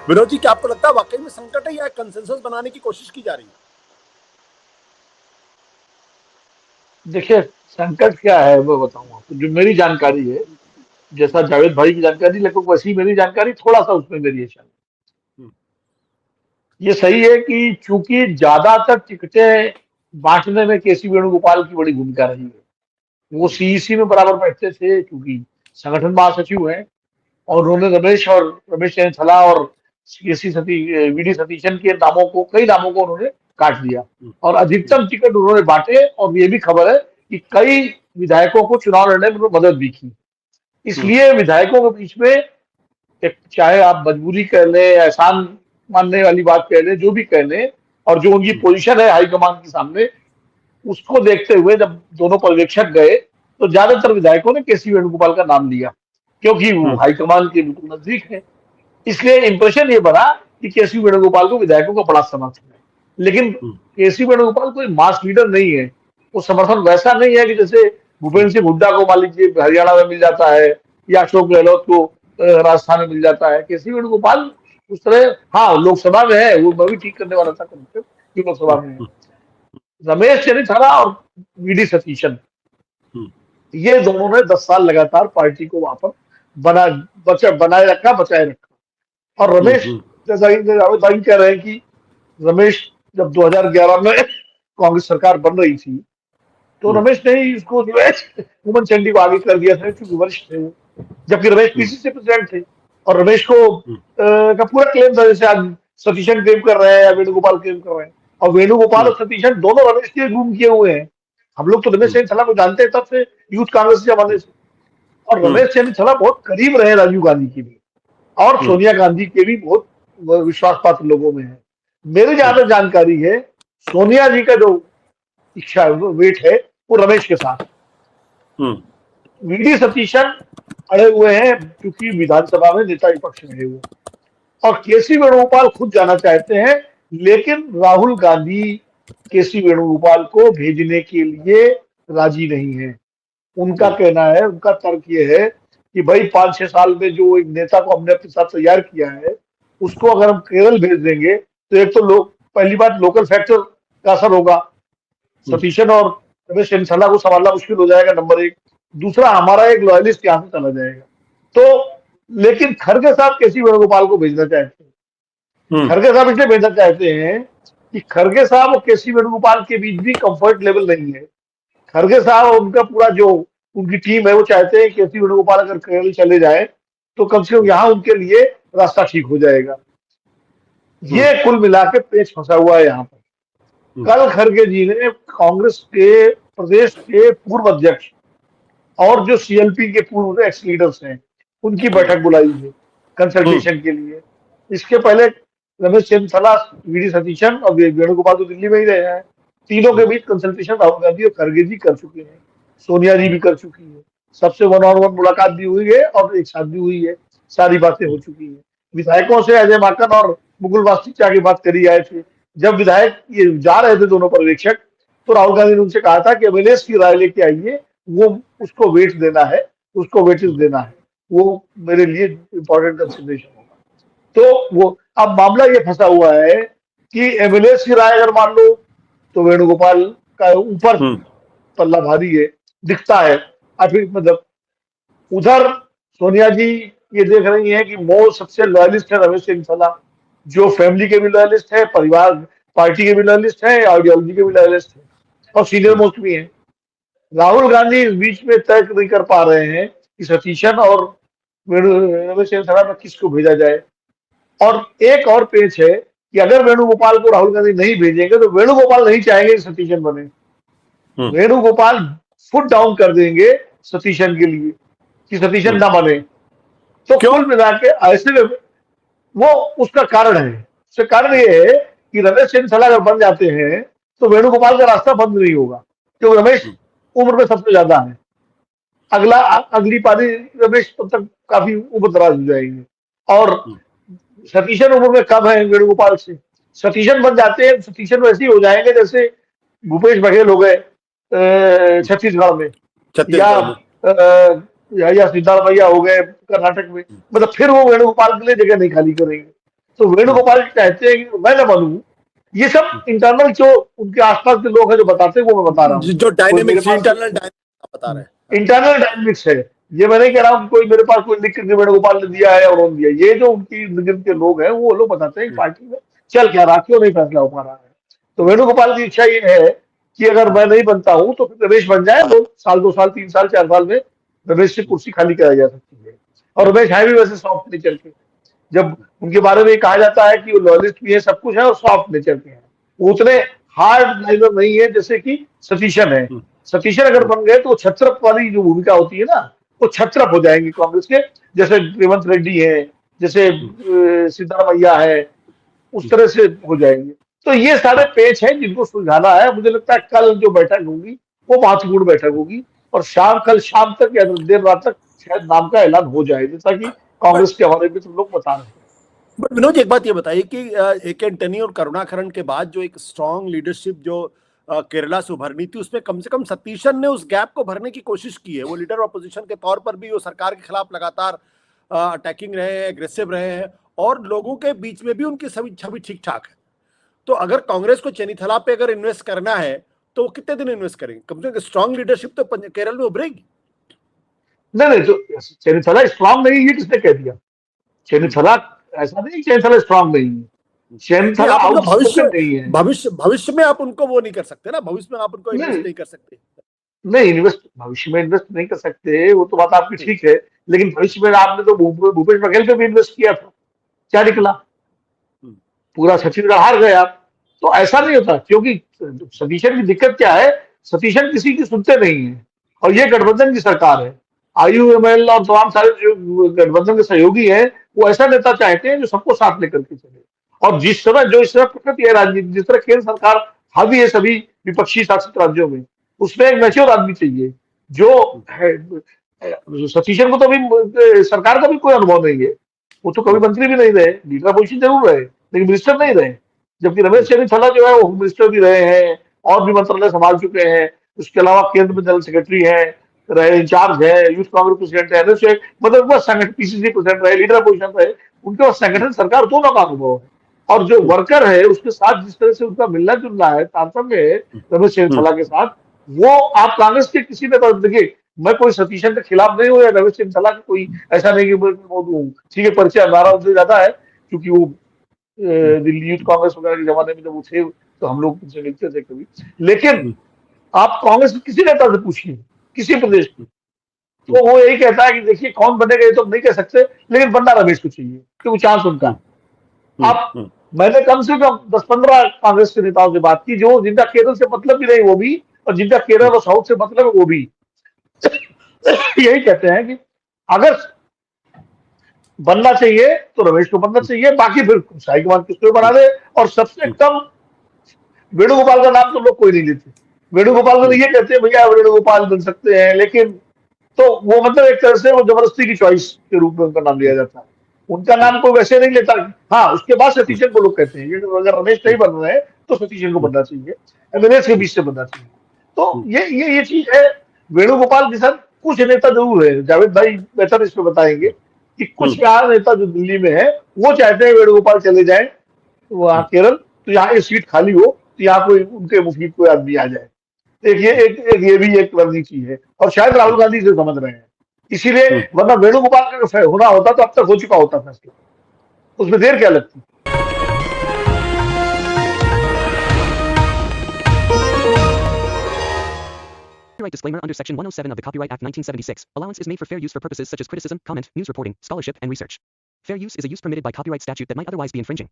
विनोद जी, क्या आपको लगता है वाकई में संकट है या कंसेंसस बनाने की कोशिश की जा रही है? देखिए, संकट क्या है वो बताऊं आपको। जो मेरी जानकारी है, जैसा जावेद भाई की जानकारी लगभग वैसी मेरी जानकारी, थोड़ा सा उसमें वेरिएशन है। हम्म, ये सही है कि चूंकि ज्यादातर टिकटें बांटने में केसी वेणुगोपाल की बड़ी भूमिका रही है। वो सीईसी में बराबर बैठते थे, क्योंकि संगठन महासचिव हैं, और उन्होंने रमेश चंद्र थला और केसी वीडी सतीशन के नामों को, कई नामों को उन्होंने काट दिया, हम्म, और अधिकतम टिकट उन्होंने बांटे। और ये भी खबर है कि कई विधायकों को चुनाव लड़ने में मदद भी की। हम्म, इसलिए विधायकों के बीच में एक, चाहे आप मजबूरी कह लें, एहसान मानने वाली बात कह लें, जो भी कह लें, और जो उनकी पोजीशन है हाईकमान के सामने, उसको देखते हुए जब दोनों पर्यवेक्षक गए तो ज्यादातर विधायकों ने केसी वेणुगोपाल का नाम लिया, क्योंकि वो हम्म, हाईकमान के बिल्कुल नजदीक है। इसलिए इंप्रेशन ये बना कि केसी वेणुगोपाल को विधायकों का बड़ा समर्थन है। लेकिन हम्म, केसी वेणुगोपाल कोई मास लीडर नहीं है। वो समर्थन वैसा नहीं है कि जैसे भूपेंद्र सिंह हुड्डा को मान लीजिए हरियाणा में मिल जाता है, या अशोक गहलोत को राजस्थान में मिल जाता है। केसी वेणुगोपाल उस तरह, हाँ लोकसभा में है, वो मैं भी ठीक करने वाला था कि लोकसभा में है। रमेश चन्नीथला और वीडी सतीशन, हम्म, ये दोनों ने 10 साल लगातार पार्टी को वहां पर बनाए रखा, बचाए रखा। और हम्म, रमेश, जैसा जावेद भाई कह रहे हैं कि रमेश जब 2011 में कांग्रेस सरकार बन रही थी, तो रमेश ने ही इसको जो है उमन चंडी को आगे कर दिया था, क्योंकि वरिष्ठ थे वो, जबकि रमेश पीसीसी प्रेसिडेंट थे। और रमेश को का पूरा क्लेम था, जैसे आज सतीशन क्लेम कर रहे हैं या वेणुगोपाल क्लेम कर रहे हैं। और वेणुगोपाल और सतीशन दोनों रमेश के रूम किए हुए हैं। हम लोग तो रमेश चंद्र को जानते हैं तब से, यूथ कांग्रेस के जमाने से। और रमेश चंद्र बहुत करीब रहे राजीव गांधी के भी, और सोनिया गांधी के भी बहुत विश्वास पात्र लोगों में है। मेरी जहां तक जानकारी है, सोनिया जी का जो इच्छा वेट है वो रमेश के साथ। वीडी सतीशन अड़े हुए हैं, क्योंकि विधानसभा में नेता विपक्ष में है वो। और केसी वेणुगोपाल खुद जाना चाहते हैं, लेकिन राहुल गांधी केसी वेणुगोपाल को भेजने के लिए राजी नहीं है। उनका कहना है, उनका तर्क ये है कि भाई 5-6 साल में जो एक नेता को हमने अपने साथ तैयार किया है, उसको अगर हम केरल भेज देंगे तो एक तो लोग, पहली बात लोकल फैक्टर का असर होगा, सतीशन और रमेश चंद्र को संभालना मुश्किल हो जाएगा, नंबर एक। दूसरा, हमारा एक लॉयलिस्ट यहाँ से चला जाएगा। तो लेकिन खड़गे साहब केसी वेणुगोपाल को भेजना चाहते हैं। खड़गे साहब इसलिए भेजना चाहते हैं कि खड़गे साहब और केसी वेणुगोपाल के बीच भी कंफर्ट लेवल नहीं है। खड़गे साहब और उनका पूरा जो उनकी टीम है, वो चाहते हैं केसी वेणुगोपाल अगर केरल चले जाए तो कम से कम यहाँ उनके लिए रास्ता ठीक हो जाएगा। ये कुल मिला के पेच फंसा हुआ है यहाँ पर। कल खड़गे जी ने कांग्रेस के प्रदेश के पूर्व अध्यक्ष और जो सीएलपी के पूर्व एक्स लीडर्स हैं, उनकी बैठक बुलाई है कंसल्टेशन के लिए। इसके पहले रमेश चंद्र, वीडी सतीशन और वेणुगोपाल तो दिल्ली में ही रहे हैं। तीनों के बीच कंसल्टेशन राहुल गांधी और खड़गे जी कर चुके हैं, सोनिया जी भी कर चुकी है, सबसे 1-on-1 मुलाकात भी हुई है और एक साथ भी हुई है, सारी बातें हो चुकी है। विधायकों से अजय माकन और मुकुल वासनिक की बात करी आए थे। जब विधायक ये जा रहे थे दोनों पर्यवेक्षक, तो राहुल गांधी ने उनसे कहा था कि अभिलेष की राय लेके आइए, वो उसको वेट देना है, उसको वेटेज देना है, वो मेरे लिए इंपॉर्टेंट कंसिडरेशन होगा। तो वो अब मामला ये फंसा हुआ है कि एमएलएस की राय अगर मान लो तो वेणुगोपाल का ऊपर पल्ला भारी है, दिखता है। अभी मतलब उधर सोनिया जी ये देख रही हैं कि मो सबसे लॉयलिस्ट है रमेश चंद्र, जो फैमिली के भी लॉयलिस्ट है, परिवार पार्टी के भी लॉयलिस्ट है, आइडियोलॉजी के भी लॉयलिस्ट है, और सीनियर मोस्ट भी है। राहुल गांधी इस बीच में तय नहीं कर पा रहे हैं कि सतीशन और रमेश चंद्र में किसको भेजा जाए। और एक और पेच है कि अगर वेणुगोपाल को राहुल गांधी नहीं भेजेंगे तो वेणुगोपाल नहीं चाहेंगे कि सतीशन बने। वेणुगोपाल फुट डाउन कर देंगे सतीशन के लिए कि सतीशन ना बने। तो कुल मिला के ऐसे में वो उसका कारण है। उसका कारण ये है कि रमेश चंद्र अगर बन जाते हैं तो वेणुगोपाल का रास्ता बंद नहीं होगा, क्योंकि रमेश उम्र में सबसे ज्यादा है। अगली पारी रमेश तक काफी उम्र दराज हो जाएंगे, और सतीशन उम्र में कम है वेणुगोपाल से। सतीशन बन जाते हैं, सतीशन वैसे ही हो जाएंगे जैसे भूपेश बघेल हो गए छत्तीसगढ़ में, या सिद्धार्थ भैया हो गए कर्नाटक में। मतलब फिर वो वेणुगोपाल के लिए जगह नहीं खाली करेंगे। तो वेणुगोपाल चाहते हैं कि मैं न बनूं। ये सब इंटरनल जो उनके आसपास के लोग हैं जो बताते हैं वो मैं बता रहा हूँ। जो कोई मेरे डायनेमिक्स, पास इंटरनल डायनेमिक्स आप बता रहे हैं। इंटरनल डायनेमिक्स है। ये मैं नहीं कह रहा हूँ कोई मेरे पास कोई लिख के वेणुगोपाल ने दिया है और उन्होंने दिया। ये जो उनकी निगम के लोग हैं वो लोग बताते हैं पार्टी में चल क्या रहा, क्यों नहीं फैसला हो पा रहा है। तो वेणुगोपाल की इच्छा ये है कि अगर मैं नहीं बनता हूं तो फिर रमेश बन जाए, 2 साल 2 साल 3 साल 4 साल में रमेश से कुर्सी खाली कराई जा सकती है। और रमेश है भी वैसे सॉफ्ट नेचर के। जब उनके बारे में कहा जाता है कि वो लॉयलिस्ट भी है, सब कुछ है और सॉफ्ट नेचर के हैं, वो उतने हार्ड लाइनर नहीं है जैसे कि सतीशन है। सतीशन अगर बन गए तो छत्रप वाली जो भूमिका होती है ना, वो छत्रप हो जाएंगे कांग्रेस के, जैसे रेवंत रेड्डी है, जैसे सिद्धारमैया है, उस तरह से हो जाएंगे। तो ये सारे पेच हैं जिनको सुलझाना है। मुझे लगता है कल जो बैठक होगी वो महत्वपूर्ण बैठक होगी और कल शाम तक या देर रात तक शायद नाम का ऐलान हो जाए, जैसा कि कांग्रेस के हमारे मित्र लोग बता रहे हैं। बट विनोद जी, एक बात ये बताइए कि AK एंटनी और करुणाकरण के बाद जो एक स्ट्रॉन्ग लीडरशिप जो केरला से उभरनी थी, उसमें कम से कम सतीशन ने उस गैप को भरने की कोशिश की है। वो लीडर ऑपोजिशन के तौर पर भी वो सरकार के खिलाफ लगातार अटैकिंग रहे हैं, एग्रेसिव रहे हैं और लोगों के बीच में भी उनकी सभी छवि ठीक ठाक है। तो अगर कांग्रेस को चेनीथला पे अगर इन्वेस्ट करना है तो वो कितने दिन इन्वेस्ट करेंगे? कम से कम स्ट्रॉन्ग लीडरशिप तो केरल में उभरेगी। नहीं नहीं, जो चेनिथला स्ट्रांग नहीं, ये किसने कह दिया? चेनिथला ऐसा नहीं, चेनिथला स्ट्रांग नहीं है, चेनिथला आप उनका आउटस्पोकन नहीं है। भविष्य में आप उनको वो नहीं कर सकते ना, भविष्य में आप उनको इन्वेस्ट नहीं नहीं कर सकते। नहीं, इन्वेस्ट भविष्य में इन्वेस्ट नहीं कर सकते, वो तो बात आपकी ठीक है। लेकिन भविष्य में आपने तो भूपेश बघेल पे भी इन्वेस्ट किया था, क्या निकला? पूरा छत्तीसगढ़ हार गए आप। तो ऐसा नहीं होता, क्योंकि सतीशन की दिक्कत क्या है, सतीशन किसी की सुनते नहीं है और ये गठबंधन की सरकार है। IUML और तमाम सारे जो गठबंधन के सहयोगी हैं वो ऐसा नेता चाहते हैं जो सबको साथ लेकर के चले। और जिस तरह जो इस तरह प्रकृति है राजनीति, जिस तरह केंद्र सरकार हावी है सभी विपक्षी शासित राज्यों में, उसमें एक मैच्योर आदमी चाहिए जो है। सतीशन को तो अभी सरकार का भी कोई अनुभव नहीं है, वो तो कभी मंत्री भी नहीं रहे, लीडर पोजीशन जरूर रहे लेकिन मिनिस्टर नहीं रहे। जबकि रमेश चेन्नीथला जो है वो होम मिनिस्टर भी रहे हैं और भी मंत्रालय संभाल चुके हैं। उसके अलावा केंद्र में जनरल सेक्रेटरी है रहे, इंचार्ज है, यूथ कांग्रेस प्रेसिडेंट है, मतलब बस संगठन PCC प्रेसिडेंट रहे, लीडर पोजीशन रहे। उनके पास संगठन सरकार दोनों का अनुभव है और जो वर्कर है उसके साथ जिस तरह से उनका मिलना जुलना है, तारतम्य है रमेश चेन्नीथला के साथ, वो आप कांग्रेस के किसी ने देखिए। मैं कोई सतीशन के खिलाफ नहीं हूँ या रमेश चेन्नीथला का कोई ऐसा नहीं कि ठीक है, परिचय हमारा उनसे ज्यादा है क्योंकि वो दिल्ली यूथ कांग्रेस वगैरह के जमाने में जब वो थे तो हम लोग उनसे मिलते थे कभी। लेकिन आप कांग्रेस के किसी नेता से पूछिए, किसी प्रदेश की, तो वो यही कहता है कि देखिए कौन बनेगा ये तो नहीं कह सकते, लेकिन बनना रमेश को चाहिए क्योंकि चांस उनका। आप मैंने कम से कम 10-15 कांग्रेस के नेताओं से बात की जो जिनका केरल से मतलब भी नहीं वो भी, और जिनका केरल और साउथ से मतलब है वो भी यही कहते हैं कि अगर बनना चाहिए तो रमेश को बनना चाहिए, बाकी फिर हाईकमान किसको बना दे। और सबसे कम वेणुगोपाल का नाम तो लोग कोई नहीं लेते। वेणुगोपाल को ये कहते हैं भैया वेणुगोपाल बन सकते हैं, लेकिन तो वो मतलब एक तरह से वो जबरदस्ती की चॉइस के रूप में उनका नाम लिया जाता है। उनका नाम कोई वैसे नहीं लेता। हाँ, उसके बाद सतीशन को लोग कहते हैं अगर रमेश नहीं बन रहे हैं तो सतीशन को बनना चाहिए, एमएनएस के बीच से बनना चाहिए। तो ये चीज है। वेणुगोपाल के साथ कुछ नेता जरूर है, जावेद भाई बेहतर इसमें बताएंगे कि कुछ यहाँ नेता जो दिल्ली में है वो चाहते हैं वेणुगोपाल चले जाए वहां केरल, तो यहाँ एक सीट खाली हो तो यहाँ कोई उनके मुफीद कोई आदमी आ जाए। ये भी एक रणनीति है और शायद राहुल गांधी से समझ रहे हैं, इसीलिए वरना वेणुगोपाल का होना होता तो अब तक हो चुका होता फैसला, उसमें देर क्या लगती। Copyright disclaimer under Section 107 of the Copyright Act 1976. Allowance is made for fair use for purposes such as criticism, comment, news reporting, scholarship, and research. Fair use is a use permitted by copyright statute that might otherwise be infringing.